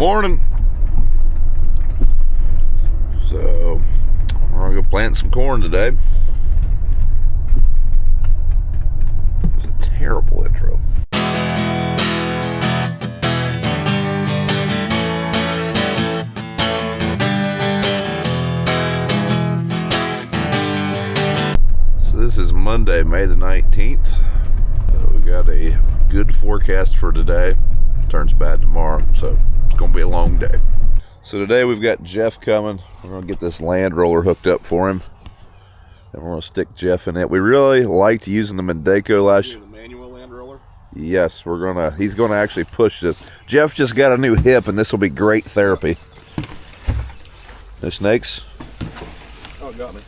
Morning. So we're gonna go plant some corn today. It was a terrible intro. So this is Monday, May the 19th. We got a good forecast for today. Turns bad tomorrow, so it's gonna be a long day. So today we've got Jeff coming. We're gonna get this land roller hooked up for him, and we're gonna stick Jeff in it. We really liked using the Mendeco last year. The manual land roller? Yes, he's gonna actually push this. Jeff just got a new hip, and this will be great therapy. No snakes? Oh, it got me.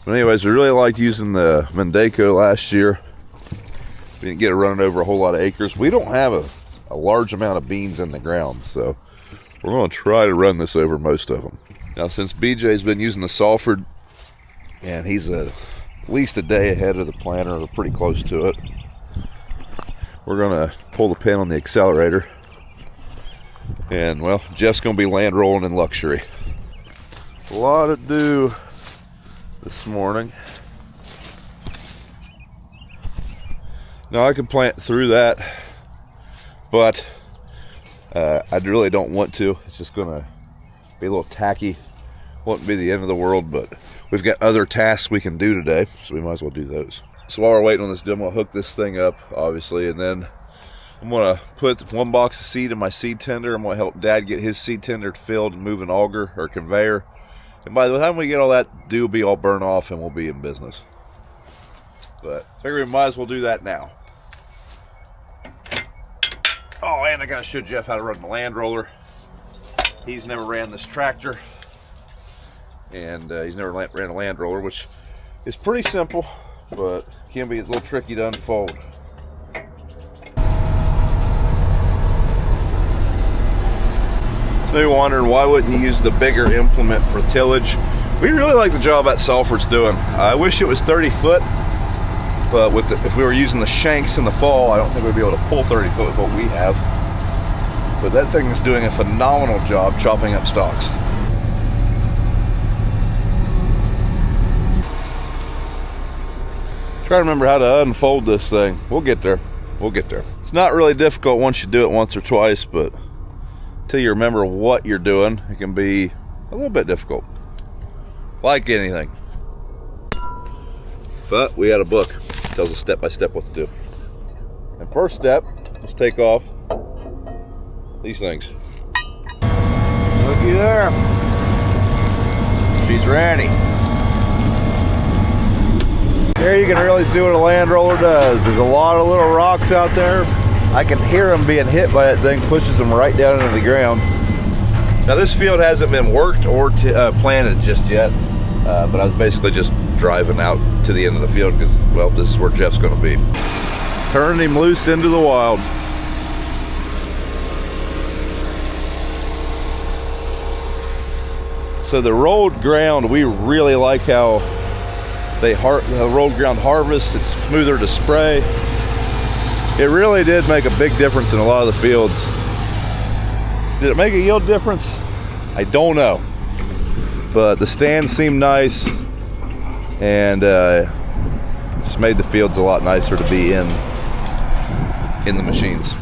But anyways, we really liked using the Mendeco last year. We didn't get it running over a whole lot of acres. We don't have a large amount of beans in the ground, so we're going to try to run this over most of them. Now, since BJ's been using the Salford, and he's at least a day ahead of the planter, or pretty close to it, we're going to pull the pin on the accelerator. And, well, Jeff's going to be land rolling in luxury. A lot to do this morning. Now I can plant through that, but I really don't want to. It's just gonna be a little tacky. Won't be the end of the world, but we've got other tasks we can do today, so we might as well do those. So while we're waiting on this, I'm gonna hook this thing up, obviously, and then I'm gonna put one box of seed in my seed tender. I'm gonna help Dad get his seed tender filled and move an auger or conveyor. And by the time we get all that, dew will be all burnt off and we'll be in business. But I figure we might as well do that now. Oh, and I gotta show Jeff how to run the land roller. He's never ran this tractor, and he's never ran a land roller, which is pretty simple, but can be a little tricky to unfold. So you're wondering, why wouldn't you use the bigger implement for tillage? We really like the job that Salford's doing. I wish it was 30 foot. But if we were using the shanks in the fall, I don't think we'd be able to pull 30 foot with what we have. But that thing is doing a phenomenal job chopping up stalks. Try to remember how to unfold this thing. We'll get there. We'll get there. It's not really difficult once you do it once or twice, but until you remember what you're doing, it can be a little bit difficult. Like anything. But we had a book. It tells us step by step what to do. And first step, let's take off these things. Looky there. She's ready. Here you can really see what a land roller does. There's a lot of little rocks out there. I can hear them being hit by that thing, pushes them right down into the ground. Now this field hasn't been worked or planted just yet, but I was basically just driving out to the end of the field because, well, this is where Jeff's going to be. Turning him loose into the wild. So the rolled ground, we really like how the rolled ground harvests. It's smoother to spray. It really did make a big difference in a lot of the fields. Did it make a yield difference? I don't know. But the stands seem nice, and just made the fields a lot nicer to be in the machines.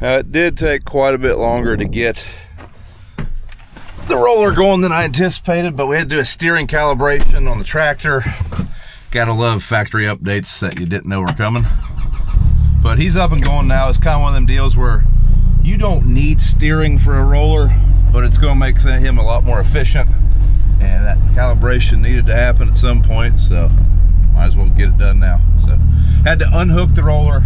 Now it did take quite a bit longer to get the roller going than I anticipated, but we had to do a steering calibration on the tractor. Gotta love factory updates that you didn't know were coming. But he's up and going now. It's kind of one of them deals where you don't need steering for a roller, but it's gonna make him a lot more efficient. And that calibration needed to happen at some point, so might as well get it done now. So had to unhook the roller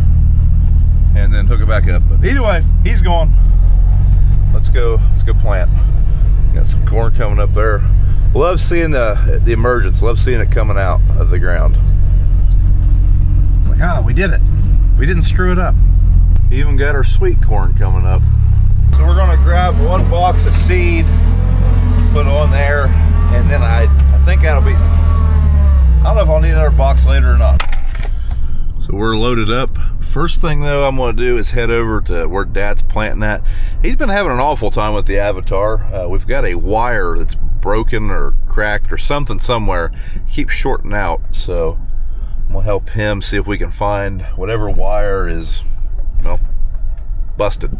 and then hook it back up. But either way, he's going. Let's go plant. Got some corn coming up there. Love seeing the emergence. Love seeing it coming out of the ground. It's like, ah, we did it. We didn't screw it up. Even got our sweet corn coming up. So we're gonna grab one box of seed, put on there, and then box later or not. So we're loaded up. First thing though I'm going to do is head over to where Dad's planting at. He's been having an awful time with the Avatar. We've got a wire that's broken or cracked or something somewhere. Keeps shorting out. So I'm going to help him see if we can find whatever wire is, well, busted.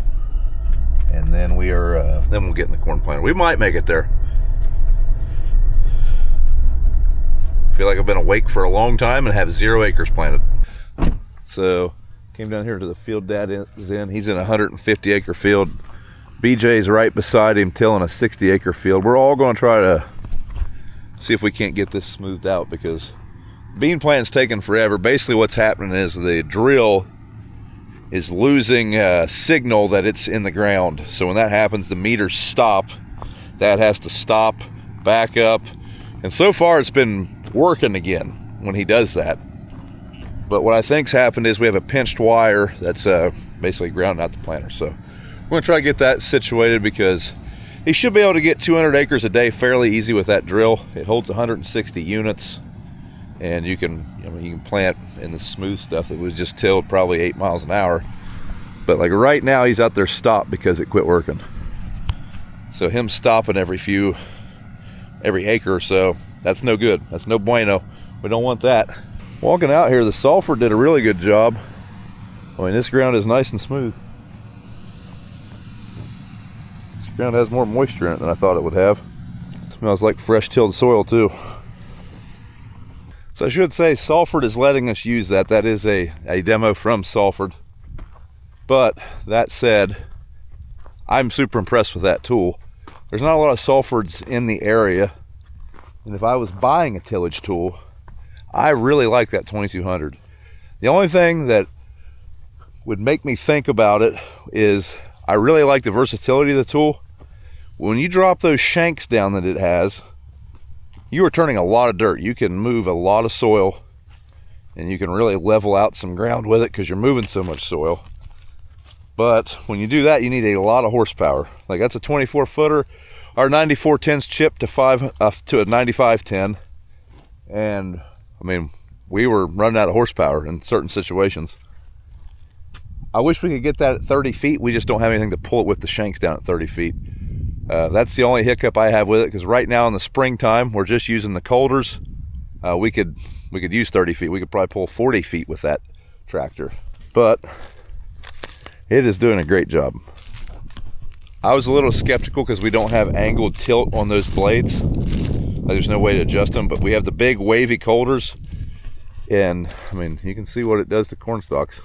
And then then we'll get in the corn planter. We might make it there. Feel like I've been awake for a long time and have 0 acres planted. So came down here to the field Dad is in. He's in a 150 acre field. BJ's right beside him tilling a 60 acre field. We're all going to try to see if we can't get this smoothed out because bean plant's taking forever. Basically what's happening is the drill is losing signal that it's in the ground. So when that happens, the meters stop. That has to stop, back up. And so far it's been working again when he does that. But what I think's happened is we have a pinched wire that's basically grounding out the planter. So we're going to try to get that situated because he should be able to get 200 acres a day fairly easy with that drill. It holds 160 units, and you can plant in the smooth stuff that was just tilled probably 8 miles an hour. But like right now he's out there stopped because it quit working. So him stopping every acre or so, that's no good. That's no bueno. We don't want that. Walking out here, the sulfur did a really good job. I mean, this ground is nice and smooth. This ground has more moisture in it than I thought it would have. Smells like fresh tilled soil too. So I should say Salford is letting us use that. That is a demo from Salford. But that said, I'm super impressed with that tool. There's not a lot of Salfords in the area. And if I was buying a tillage tool, I really like that 2200. The only thing that would make me think about it is I really like the versatility of the tool. When you drop those shanks down that it has, you are turning a lot of dirt. You can move a lot of soil and you can really level out some ground with it because you're moving so much soil. But when you do that, you need a lot of horsepower. Like that's a 24 footer. Our 9410's chipped to a 9510. And I mean, we were running out of horsepower in certain situations. I wish we could get that at 30 feet. We just don't have anything to pull it with the shanks down at 30 feet. That's the only hiccup I have with it, because right now in the springtime, we're just using the colders. We could use 30 feet. We could probably pull 40 feet with that tractor. But it is doing a great job. I was a little skeptical because we don't have angled tilt on those blades. There's no way to adjust them, but we have the big wavy colders, and I mean, you can see what it does to corn stalks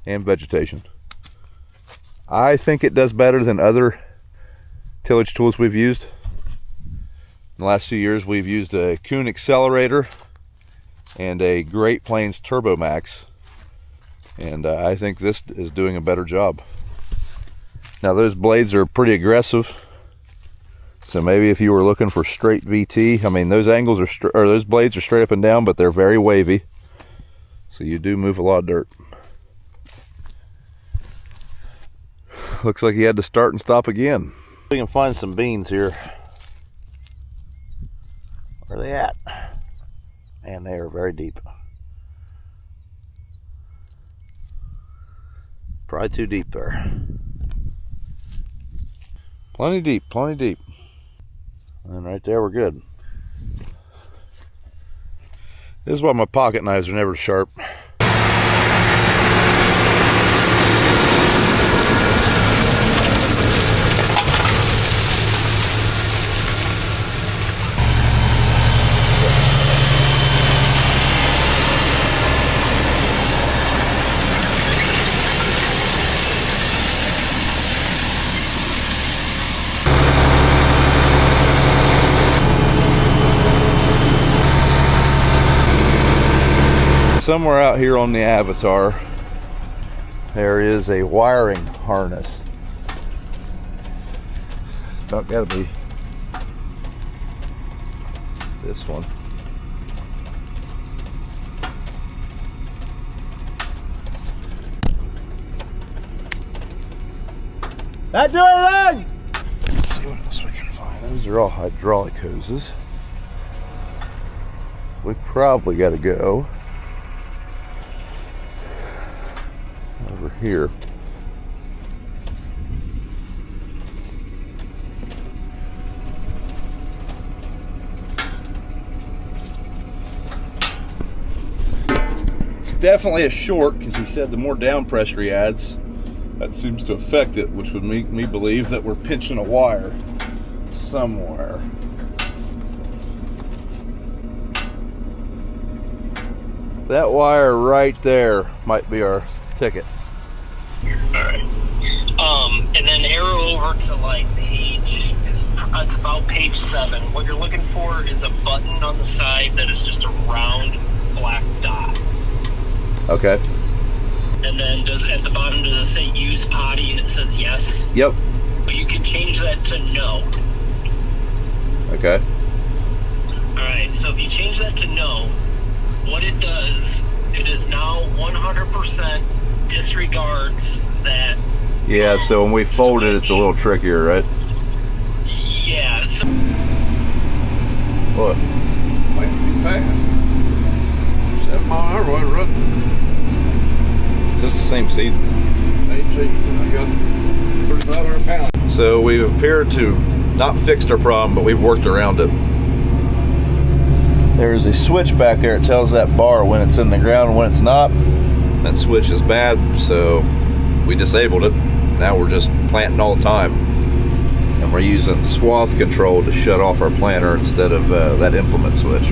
and vegetation. I think it does better than other tillage tools we've used. In the last few years, we've used a Kuhn Accelerator and a Great Plains Turbo Max, and I think this is doing a better job. Now those blades are pretty aggressive. So maybe if you were looking for straight VT, I mean, those angles are those blades are straight up and down, but they're very wavy. So you do move a lot of dirt. Looks like he had to start and stop again. We can find some beans here. Where are they at? Man, they are very deep. Probably too deep there. Plenty deep, plenty deep. And right there, we're good. This is why my pocket knives are never sharp. Somewhere out here on the Avatar, there is a wiring harness. About gotta be this one. Not doing anything! Let's see what else we can find. Those are all hydraulic hoses. We probably gotta go over here. It's definitely a short because he said the more down pressure he adds, that seems to affect it, which would make me believe that we're pinching a wire somewhere. That wire right there might be our ticket. Alright. And then arrow over to like page, it's about page 7. What you're looking for is a button on the side that is just a round black dot. Okay. And then at the bottom, does it say use potty and it says yes? Yep. But you can change that to no. Okay. Alright, so if you change that to no, what it does, it is now 100% disregards that. Yeah, so when we fold it, it's a little trickier, right? Yeah. So What? Might be fast. 7 mile an hour run. Is this the same seed? Same season. I got 3,500 pounds. So we've appeared to not fixed our problem, but we've worked around it. There's a switch back there. It tells that bar when it's in the ground and when it's not. That switch is bad, so we disabled it. Now we're just planting all the time. And we're using swath control to shut off our planter instead of that implement switch.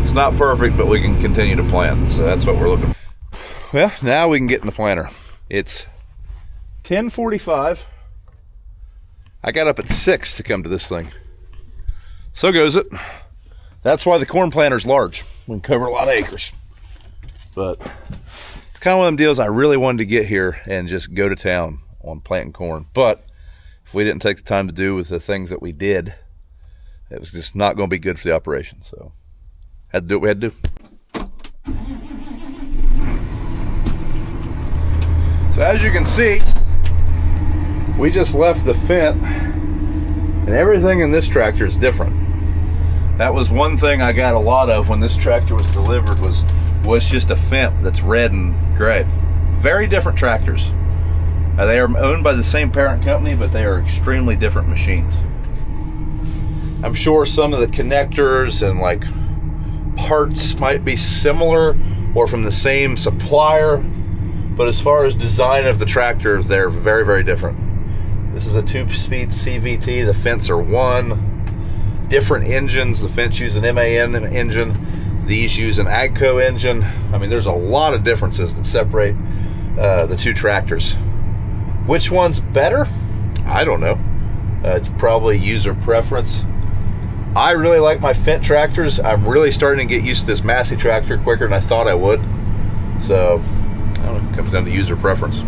It's not perfect, but we can continue to plant. So that's what we're looking for. Well, now we can get in the planter. It's 10:45. I got up at 6 to come to this thing. So goes it. That's why the corn planter's large. We can cover a lot of acres. But it's kind of one of them deals I really wanted to get here and just go to town on planting corn. But if we didn't take the time to do with the things that we did, it was just not going to be good for the operation. So had to do what we had to do. So as you can see, we just left the Fendt, and everything in this tractor is different. That was one thing I got a lot of when this tractor was delivered was just a Fendt that's red and gray. Very different tractors. They are owned by the same parent company, but they are extremely different machines. I'm sure some of the connectors and like parts might be similar or from the same supplier, but as far as design of the tractor, they're very, very different. This is a 2-speed CVT. The Fendts are 1. Different engines. The Fendts use an MAN engine. These use an AGCO engine. I mean, there's a lot of differences that separate the two tractors. Which one's better? I don't know. It's probably user preference. I really like my Fendt tractors. I'm really starting to get used to this Massey tractor quicker than I thought I would. So, I don't know, it comes down to user preference.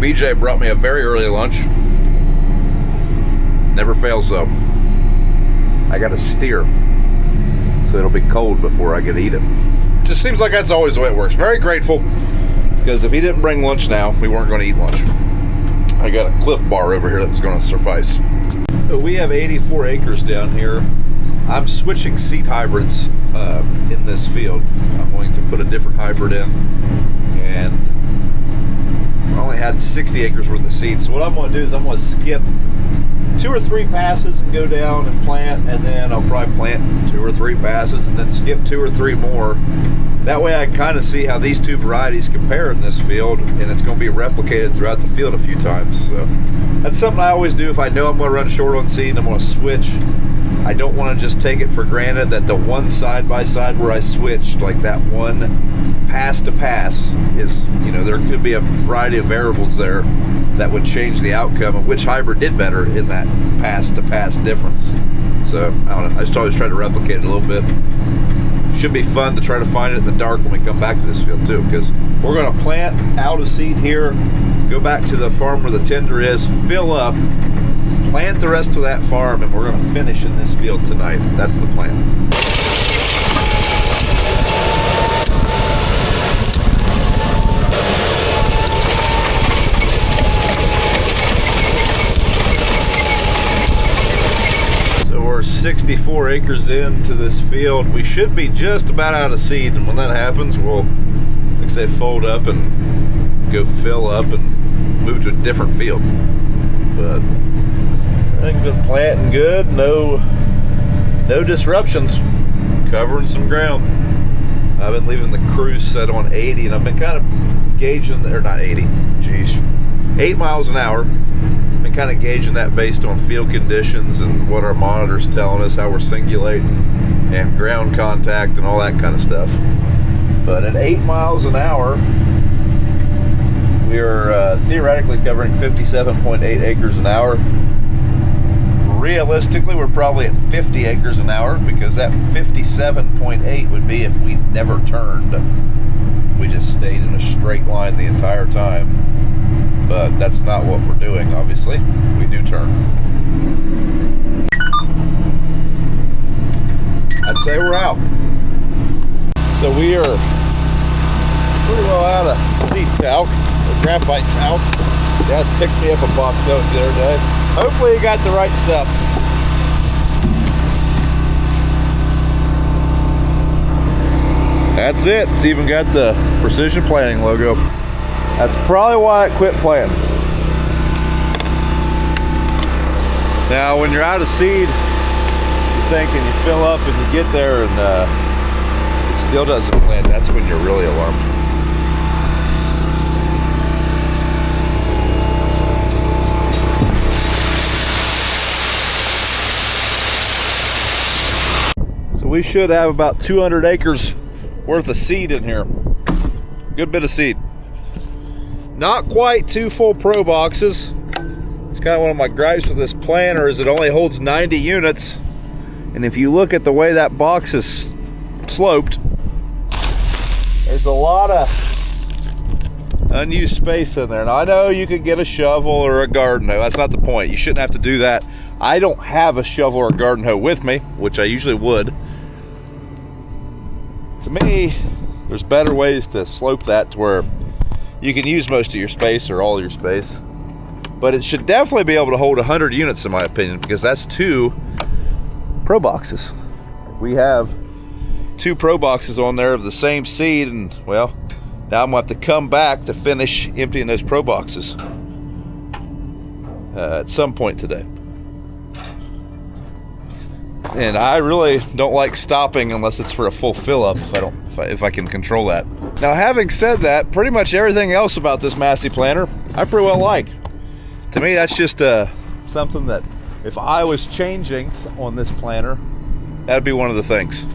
BJ brought me a very early lunch. Never fails though. I got to steer, so it'll be cold before I get to eat it. Just seems like that's always the way it works. Very grateful, because if he didn't bring lunch now, we weren't going to eat lunch. I got a Cliff Bar over here that's going to suffice. So we have 84 acres down here. I'm switching seed hybrids in this field. I'm going to put a different hybrid in, and I only had 60 acres worth of seeds. So what I'm going to do is I'm going to skip 2 or 3 passes and go down and plant, and then I'll probably plant 2 or 3 passes and then skip 2 or 3 more. That way I can kind of see how these two varieties compare in this field, and it's going to be replicated throughout the field a few times. So that's something I always do if I know I'm going to run short on seed and I'm going to switch. I don't want to just take it for granted that the one side by side where I switched, like that one pass to pass, is, you know, there could be a variety of variables there that would change the outcome of which hybrid did better in that pass to pass difference. So I don't know, I just always try to replicate it a little bit. Should be fun to try to find it in the dark when we come back to this field too, because we're going to plant out of seed here, go back to the farm where the tender is, fill up, plant the rest of that farm, and we're going to finish in this field tonight. That's the plan. So we're 64 acres into this field. We should be just about out of seed, and when that happens, we'll, like I say, fold up and go fill up and move to a different field. But everything's been planting good, no disruptions, covering some ground. I've been leaving the cruise set on 80, and I've been kind of gauging, or not 80, geez, 8 miles an hour. Been kind of gauging that based on field conditions and what our monitor's telling us, how we're singulating and ground contact and all that kind of stuff. But at 8 miles an hour, we are theoretically covering 57.8 acres an hour. Realistically, we're probably at 50 acres an hour, because that 57.8 would be if we never turned. If we just stayed in a straight line the entire time. But that's not what we're doing, obviously. We do turn. I'd say we're out. So we are pretty well out of seed talc, or graphite talc. Dad picked me up a box of it the other day. Hopefully you got the right stuff. That's it. It's even got the Precision Planting logo. That's probably why I quit planting. Now, when you're out of seed, you're thinking you fill up and you get there and it still doesn't plant. That's when you're really alarmed. So we should have about 200 acres worth of seed in here. Good bit of seed. Not quite 2 full Pro boxes. It's kind of one of my gripes with this planter is it only holds 90 units. And if you look at the way that box is sloped, there's a lot of unused space in there. Now I know you could get a shovel or a garden hoe. That's not the point. You shouldn't have to do that. I don't have a shovel or a garden hoe with me, which I usually would. To me, there's better ways to slope that to where you can use most of your space or all your space. But it should definitely be able to hold 100 units in my opinion, because that's 2 Pro boxes. We have 2 Pro boxes on there of the same seed, and well, now I'm gonna have to come back to finish emptying those Pro boxes at some point today. And I really don't like stopping unless it's for a full fill up, if I can control that. Now, having said that, pretty much everything else about this Massey planter I pretty well like. To me, that's just something that if I was changing on this planter, that'd be one of the things.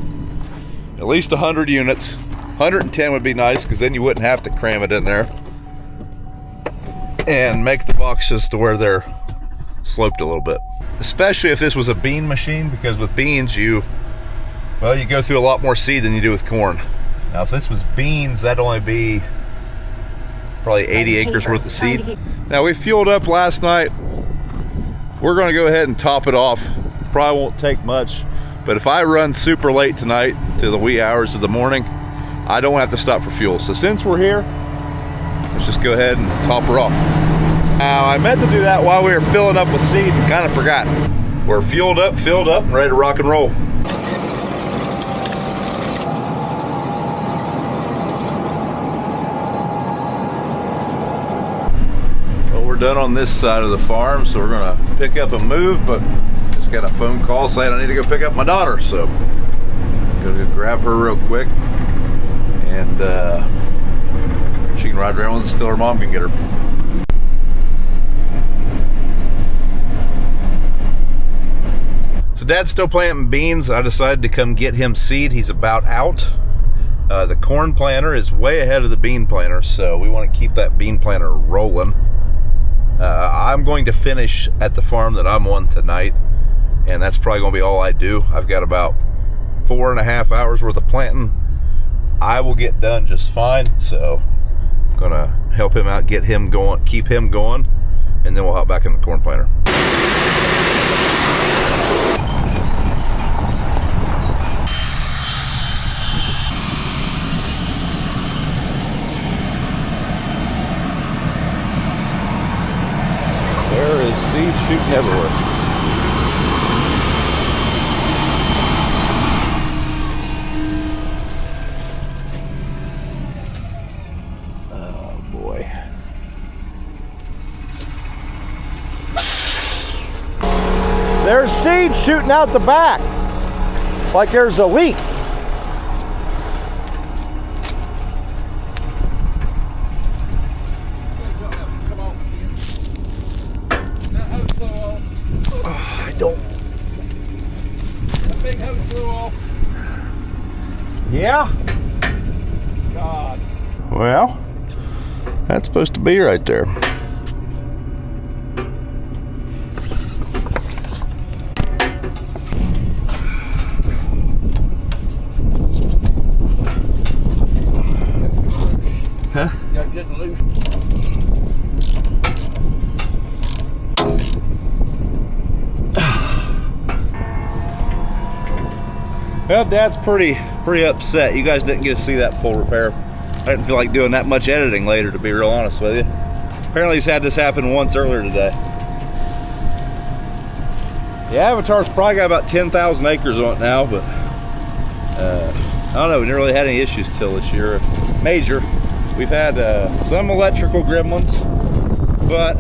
At least 100 units. 110 would be nice, because then you wouldn't have to cram it in there and make the boxes to where they're sloped a little bit. Especially if this was a bean machine, because with beans you go through a lot more seed than you do with corn. Now if this was beans, that'd only be probably 80 acres worth of seed. Now we fueled up last night. We're gonna go ahead and top it off. Probably won't take much, but if I run super late tonight to the wee hours of the morning, I don't have to stop for fuel. So since we're here, let's just go ahead and top her off. Now I meant to do that while we were filling up with seed and kind of forgot. We're fueled up, filled up, and ready to rock and roll. Done on this side of the farm, so we're gonna pick up and move, but just got a phone call saying I need to go pick up my daughter, so gonna go grab her real quick, and she can ride around with us till her mom can get her. So Dad's still planting beans. I decided to come get him seed. He's about out. The corn planter is way ahead of the bean planter, so we want to keep that bean planter rolling. I'm going to finish at the farm that I'm on tonight, and that's probably going to be all I do. I've got about 4.5 hours worth of planting. I will get done just fine, so I'm going to help him out, get him going, keep him going, and then we'll hop back in the corn planter. There is seed shooting everywhere. There's seed shooting out the back. Like there's a leak. I don't. That big hose blew off. Yeah? God. Well, that's supposed to be right there. Huh? Got getting loose. Well, Dad's pretty upset. You guys didn't get to see that full repair. I didn't feel like doing that much editing later, to be real honest with you. Apparently he's had this happen once earlier today. The Avatar's probably got about 10,000 acres on it now, but I don't know, we never really had any issues till this year. Major. We've had some electrical gremlins, but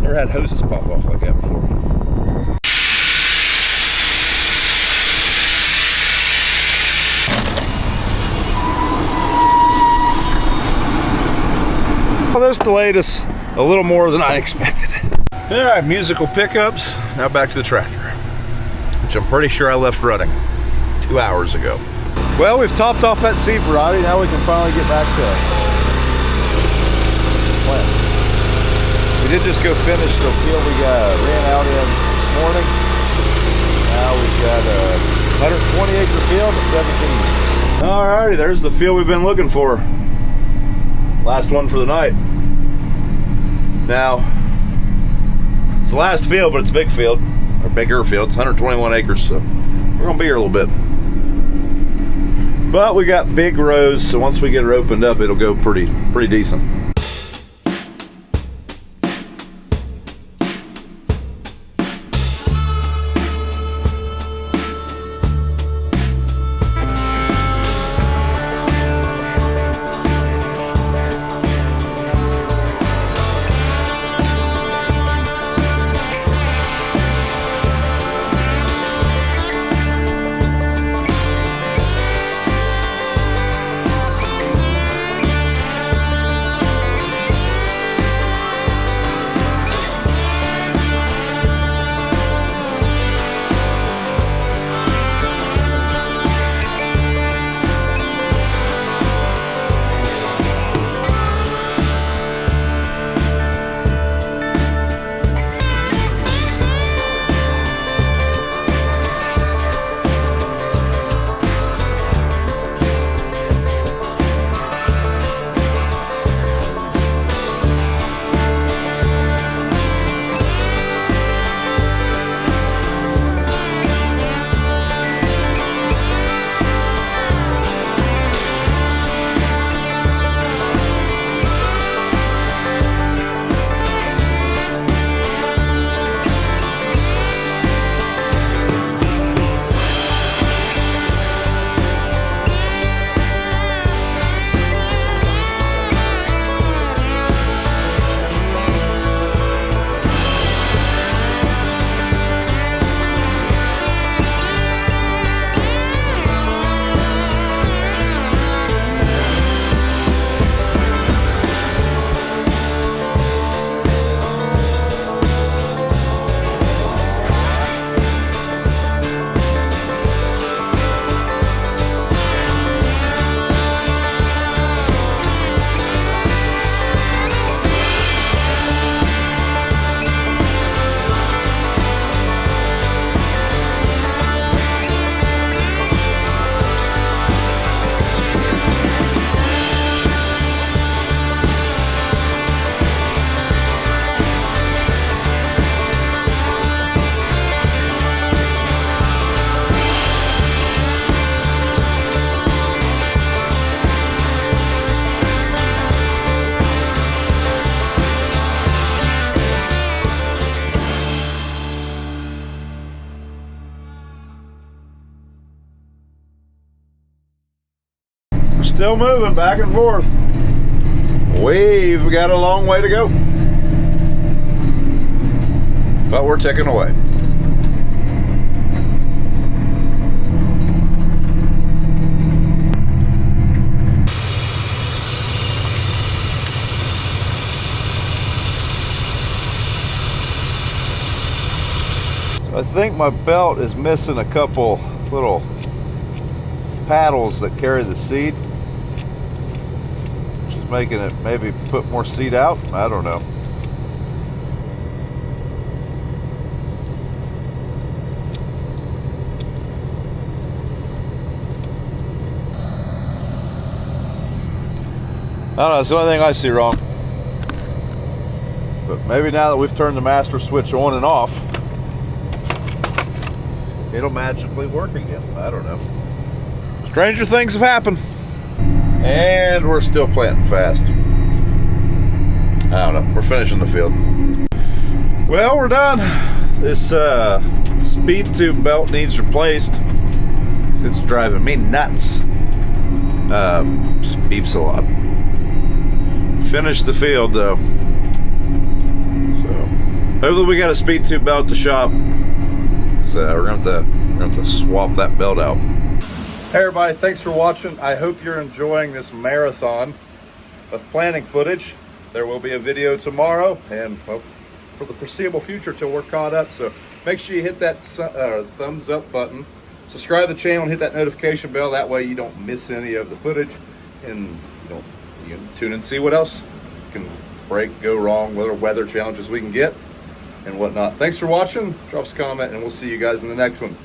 never had hoses pop off like that before. Well, this delayed us a little more than I expected. All right, musical pickups. Now back to the tractor, which I'm pretty sure I left running 2 hours ago. Well, we've topped off that seed variety. Now we can finally get back to plant. We did just go finish the field we ran out in this morning. Now we've got a 120 acre field and 17. All righty, there's the field we've been looking for. Last one for the night. Now, it's the last field, but it's a big field, or bigger field. It's 121 acres, so we're gonna be here a little bit. But we got big rows, so once we get her opened up, it'll go pretty decent. Still moving back and forth. We've got a long way to go, but we're ticking away. I think my belt is missing a couple little paddles that carry the seat, which is making it maybe put more seat out. I don't know. I don't know, it's the only thing I see wrong. But maybe now that we've turned the master switch on and off, it'll magically work again. I don't know. Stranger things have happened. And we're still planting fast. I don't know. We're finishing the field. Well, we're done. This speed tube belt needs replaced because it's driving me nuts. Just beeps a lot. Finished the field though. So hopefully we got a speed tube belt at the shop. So we're gonna have to swap that belt out. Hey everybody, thanks for watching. I hope you're enjoying this marathon of planning footage. There will be a video tomorrow and well, for the foreseeable future till we're caught up. So make sure you hit that thumbs up button, subscribe to the channel and hit that notification bell. That way you don't miss any of the footage and you can tune in and see what else can break, go wrong, what weather challenges we can get and whatnot. Thanks for watching. Drop us a comment and we'll see you guys in the next one.